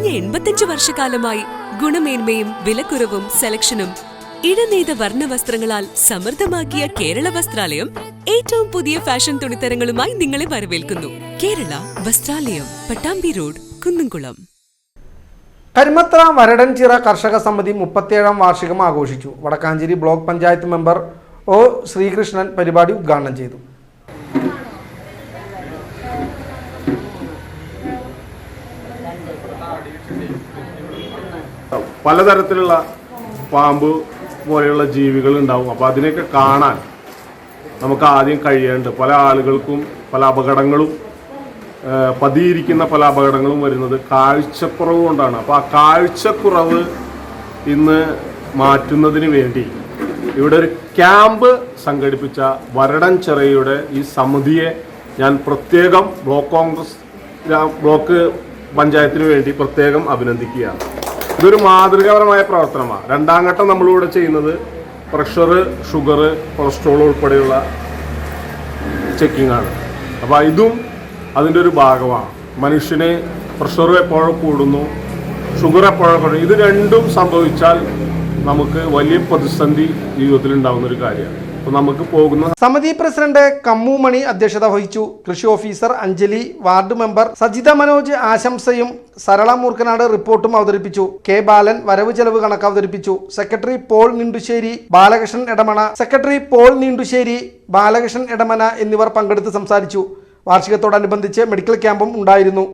കഴിഞ്ഞ 85 വർഷക്കാലമായി ഗുണമേന്മയും വിലക്കുറവും സെലക്ഷനും ഇഴനെയ്ത വർണ്ണവസ്ത്രങ്ങളാൽ സമൃദ്ധമാക്കിയ കേരള വസ്ത്രാലയം ഏറ്റവും പുതിയ ഫാഷൻ തുണിത്തരങ്ങളുമായി നിങ്ങളെ വരവേൽക്കുന്നു. കേരള വസ്ത്രാലയം, പട്ടാമ്പി റോഡ്, കുന്നംകുളം. കരിമത്ര വരടൻചിറ കർഷക സമിതി 37ാം വാർഷികം ആഘോഷിച്ചു. Vadakkanchery block panchayat member O Sreekrishnan പരിപാടി ഉദ്ഘാടനം ചെയ്തു. പലതരത്തിലുള്ള പാമ്പ് പോലെയുള്ള ജീവികൾ ഉണ്ടാവും. അപ്പോൾ അതിനെയൊക്കെ കാണാൻ നമുക്ക് ആദ്യം കഴിയേണ്ടത്. പല ആളുകൾക്കും പല അപകടങ്ങളും പതിയിരിക്കുന്ന പല അപകടങ്ങളും വരുന്നത് കാഴ്ചക്കുറവ് കൊണ്ടാണ്. അപ്പോൾ ആ കാഴ്ചക്കുറവ് ഇന്ന് മാറ്റുന്നതിന് വേണ്ടി ഇവിടെ ഒരു ക്യാമ്പ് സംഘടിപ്പിച്ച വരടൻചിറയുടെ ഈ സമിതിയെ ഞാൻ പ്രത്യേകം ബ്ലോക്ക് പഞ്ചായത്തിന് വേണ്ടി പ്രത്യേകം അഭിനന്ദിക്കുകയാണ്. ഇതൊരു മാതൃകാപരമായ പ്രവർത്തനമാണ്. രണ്ടാം ഘട്ടം നമ്മളിവിടെ ചെയ്യുന്നത് പ്രഷർ, ഷുഗർ, കൊളസ്ട്രോൾ ഉൾപ്പെടെയുള്ള ചെക്കിംഗ് ആണ്. അപ്പോൾ ഇതും അതിൻ്റെ ഒരു ഭാഗമാണ്. മനുഷ്യന് പ്രഷർ എപ്പോഴും കൂടുന്നു, ഷുഗർ എപ്പോഴും കുറയുന്നു. ഇത് രണ്ടും സംഭവിച്ചാൽ നമുക്ക് വലിയ പ്രതിസന്ധി ജീവിതത്തിൽ ഉണ്ടാകുന്ന ഒരു കാര്യമാണ്. അപ്പോൾ നമുക്ക് പോകുന്ന സമിതി പ്രസിഡന്റ് കമ്മൂമണി അധ്യക്ഷത വഹിച്ചു. കൃഷി officer Anjali, ward member Sajitha Manoj ആശംസയും സരള മൂർക്കനാട് റിപ്പോർട്ടും അവതരിപ്പിച്ചു. കെ ബാലൻ വരവ് ചെലവ് കണക്ക് അവതരിപ്പിച്ചു. സെക്രട്ടറി പോൾ നീണ്ടുശ്ശേരി, ബാലകൃഷ്ണൻ എടമന എന്നിവർ പങ്കെടുത്ത് സംസാരിച്ചു. വാർഷികത്തോടനുബന്ധിച്ച് മെഡിക്കൽ ക്യാമ്പും ഉണ്ടായിരുന്നു.